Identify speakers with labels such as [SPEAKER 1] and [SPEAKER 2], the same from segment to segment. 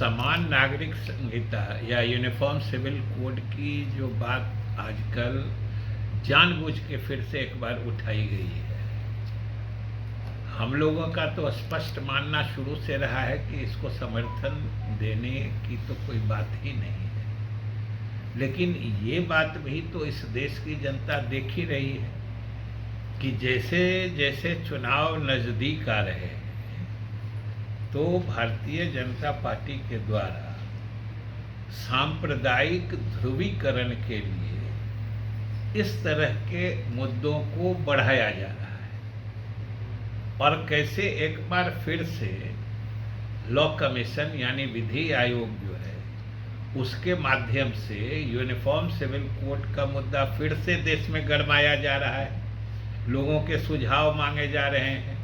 [SPEAKER 1] समान नागरिक संहिता या यूनिफॉर्म सिविल कोड की जो बात आजकल जानबूझ के फिर से एक बार उठाई गई है, हम लोगों का तो स्पष्ट मानना शुरू से रहा है कि इसको समर्थन देने की तो कोई बात ही नहीं है। लेकिन ये बात भी तो इस देश की जनता देख ही रही है कि जैसे जैसे चुनाव नज़दीक आ रहे हैं तो भारतीय जनता पार्टी के द्वारा सांप्रदायिक ध्रुवीकरण के लिए इस तरह के मुद्दों को बढ़ाया जा रहा है और कैसे एक बार फिर से लॉ कमीशन यानी विधि आयोग जो है उसके माध्यम से यूनिफॉर्म सिविल कोड का मुद्दा फिर से देश में गरमाया जा रहा है। लोगों के सुझाव मांगे जा रहे हैं,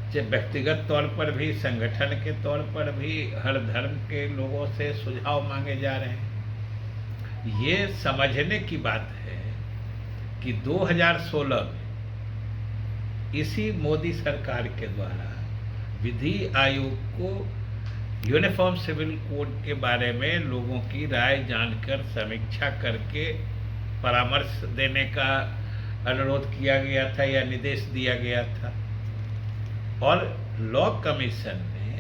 [SPEAKER 1] चाहे व्यक्तिगत तौर पर भी, संगठन के तौर पर भी, हर धर्म के लोगों से सुझाव मांगे जा रहे हैं। ये समझने की बात है कि 2016 में इसी मोदी सरकार के द्वारा विधि आयोग को यूनिफॉर्म सिविल कोड के बारे में लोगों की राय जानकर समीक्षा करके परामर्श देने का अनुरोध किया गया था या निर्देश दिया गया था और लॉ कमीशन ने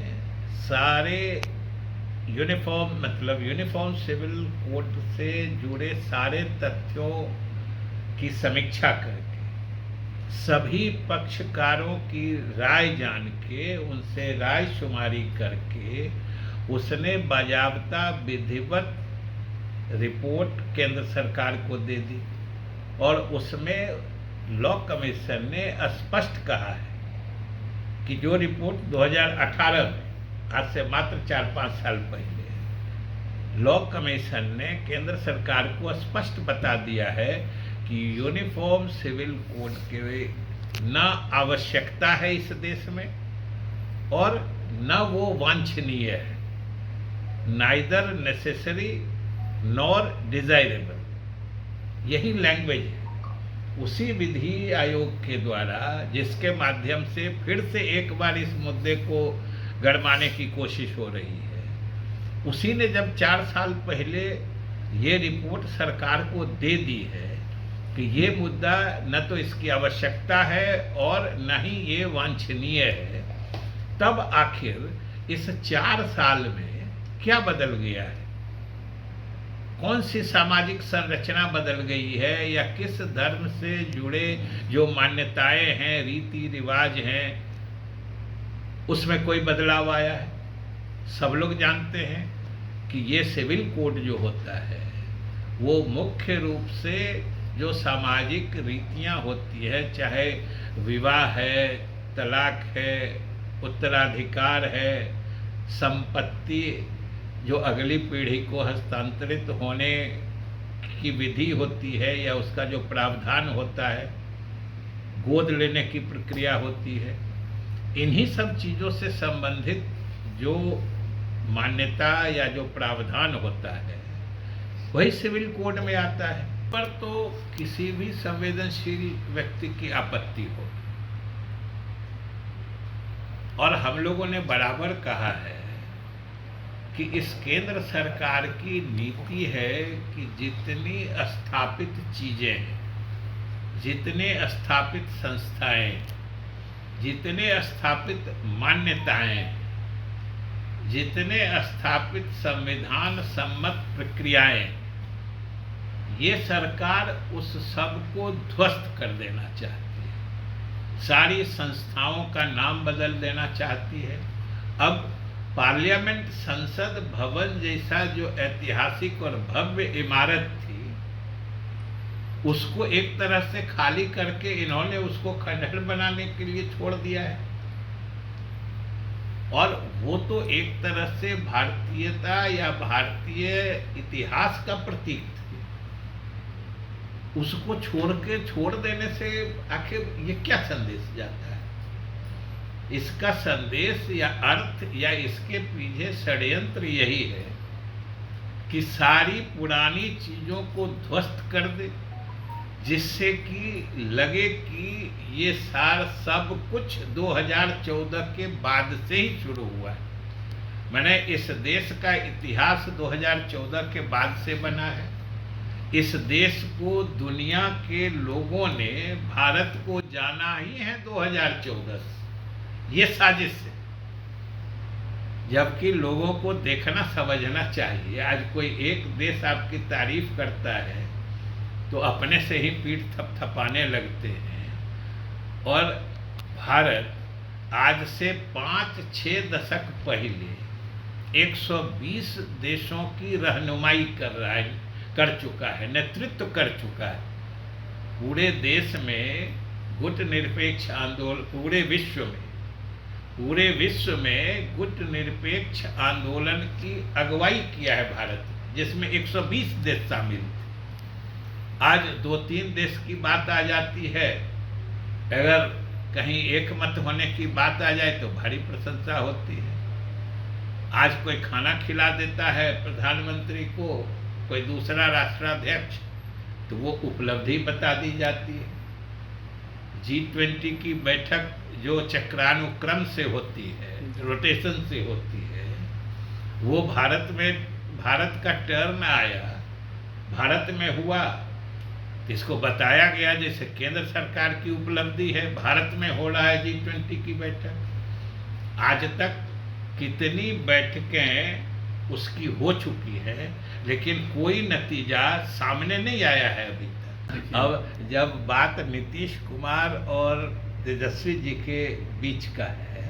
[SPEAKER 1] सारे यूनिफॉर्म सिविल कोड से जुड़े सारे तथ्यों की समीक्षा करके सभी पक्षकारों की राय जान के उनसे राय शुमारी करके उसने बाजाबता विधिवत रिपोर्ट केंद्र सरकार को दे दी और उसमें लॉ कमीशन ने स्पष्ट कहा है कि जो रिपोर्ट 2018 में, आज से मात्र 4-5 साल पहले लॉ कमीशन ने केंद्र सरकार को स्पष्ट बता दिया है कि यूनिफॉर्म सिविल कोड के न आवश्यकता है इस देश में और न वो वांछनीय है, नाइदर नेसेसरी नॉर डिजायरेबल, यही लैंग्वेज है उसी विधि आयोग के द्वारा जिसके माध्यम से फिर से एक बार इस मुद्दे को गरमाने की कोशिश हो रही है। उसी ने जब 4 साल पहले ये रिपोर्ट सरकार को दे दी है कि ये मुद्दा न तो इसकी आवश्यकता है और न ही ये वांछनीय है, तब आखिर इस 4 साल में क्या बदल गया है? कौन सी सामाजिक संरचना बदल गई है या किस धर्म से जुड़े जो मान्यताएं हैं, रीति रिवाज हैं, उसमें कोई बदलाव आया है? सब लोग जानते हैं कि ये सिविल कोड जो होता है वो मुख्य रूप से जो सामाजिक रीतियां होती है, चाहे विवाह है, तलाक है, उत्तराधिकार है, संपत्ति जो अगली पीढ़ी को हस्तांतरित होने की विधि होती है या उसका जो प्रावधान होता है, गोद लेने की प्रक्रिया होती है, इन्हीं सब चीज़ों से संबंधित जो मान्यता या जो प्रावधान होता है वही सिविल कोड में आता है। पर तो किसी भी संवेदनशील व्यक्ति की आपत्ति हो और हम लोगों ने बराबर कहा है कि इस केंद्र सरकार की नीति है कि जितनी स्थापित चीजें हैं, जितने स्थापित संस्थाएं, जितने स्थापित मान्यताएं, जितने स्थापित संविधान सम्मत प्रक्रियाएं, ये सरकार उस सब को ध्वस्त कर देना चाहती है। सारी संस्थाओं का नाम बदल देना चाहती है। अब पार्लियामेंट, संसद भवन जैसा जो ऐतिहासिक और भव्य इमारत थी उसको एक तरह से खाली करके इन्होंने उसको खंडहर बनाने के लिए छोड़ दिया है और वो तो एक तरह से भारतीयता या भारतीय इतिहास का प्रतीक था। उसको छोड़ देने से आखिर ये क्या संदेश जाता है? इसका संदेश या अर्थ या इसके पीछे षड्यंत्र यही है कि सारी पुरानी चीजों को ध्वस्त कर दे, जिससे कि लगे कि ये सब कुछ 2014 के बाद से ही शुरू हुआ है। मैंने इस देश का इतिहास 2014 के बाद से बना है। इस देश को दुनिया के लोगों ने, भारत को जाना ही है 2014 से, ये साजिश है। जबकि लोगों को देखना समझना चाहिए। आज कोई एक देश आपकी तारीफ करता है तो अपने से ही पीठ थपथपाने लगते हैं। और भारत आज से 5-6 दशक पहले 120 देशों की रहनुमाई कर चुका है, नेतृत्व कर चुका है। पूरे देश में गुट निरपेक्ष आंदोलन, पूरे विश्व में गुट निरपेक्ष आंदोलन की अगुवाई किया है भारत, जिसमें 120 देश शामिल थे। आज 2-3 देश की बात आ जाती है, अगर कहीं एक मत होने की बात आ जाए तो भारी प्रशंसा होती है। आज कोई खाना खिला देता है प्रधानमंत्री को, कोई दूसरा राष्ट्राध्यक्ष, तो वो उपलब्धि बता दी जाती है। G20 की बैठक जो चक्रानुक्रम से होती है, रोटेशन से होती है, वो भारत का टर्न आया, भारत में हुआ, इसको बताया गया जैसे केंद्र सरकार की उपलब्धि है, भारत में हो रहा है G20 की बैठक। आज तक कितनी बैठकें उसकी हो चुकी है, लेकिन कोई नतीजा सामने नहीं आया है अभी तक। अब जब बात नीतीश कुमार और तेजस्वी जी के बीच का है,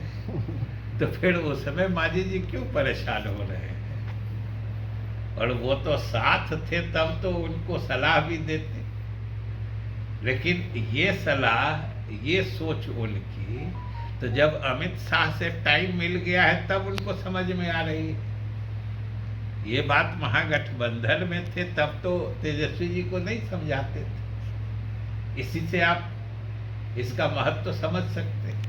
[SPEAKER 1] तो फिर उस समय मांझी जी क्यों परेशान हो रहे हैं? और वो तो साथ थे, तब तो उनको सलाह भी देते। लेकिन ये सलाह, ये सोच उनकी, तो जब अमित शाह से टाइम मिल गया है तब उनको समझ में आ रही है। ये बात महागठबंधन में थे तब तो तेजस्वी जी को नहीं समझाते थे। इसी से आप इसका महत्व समझ सकते हैं।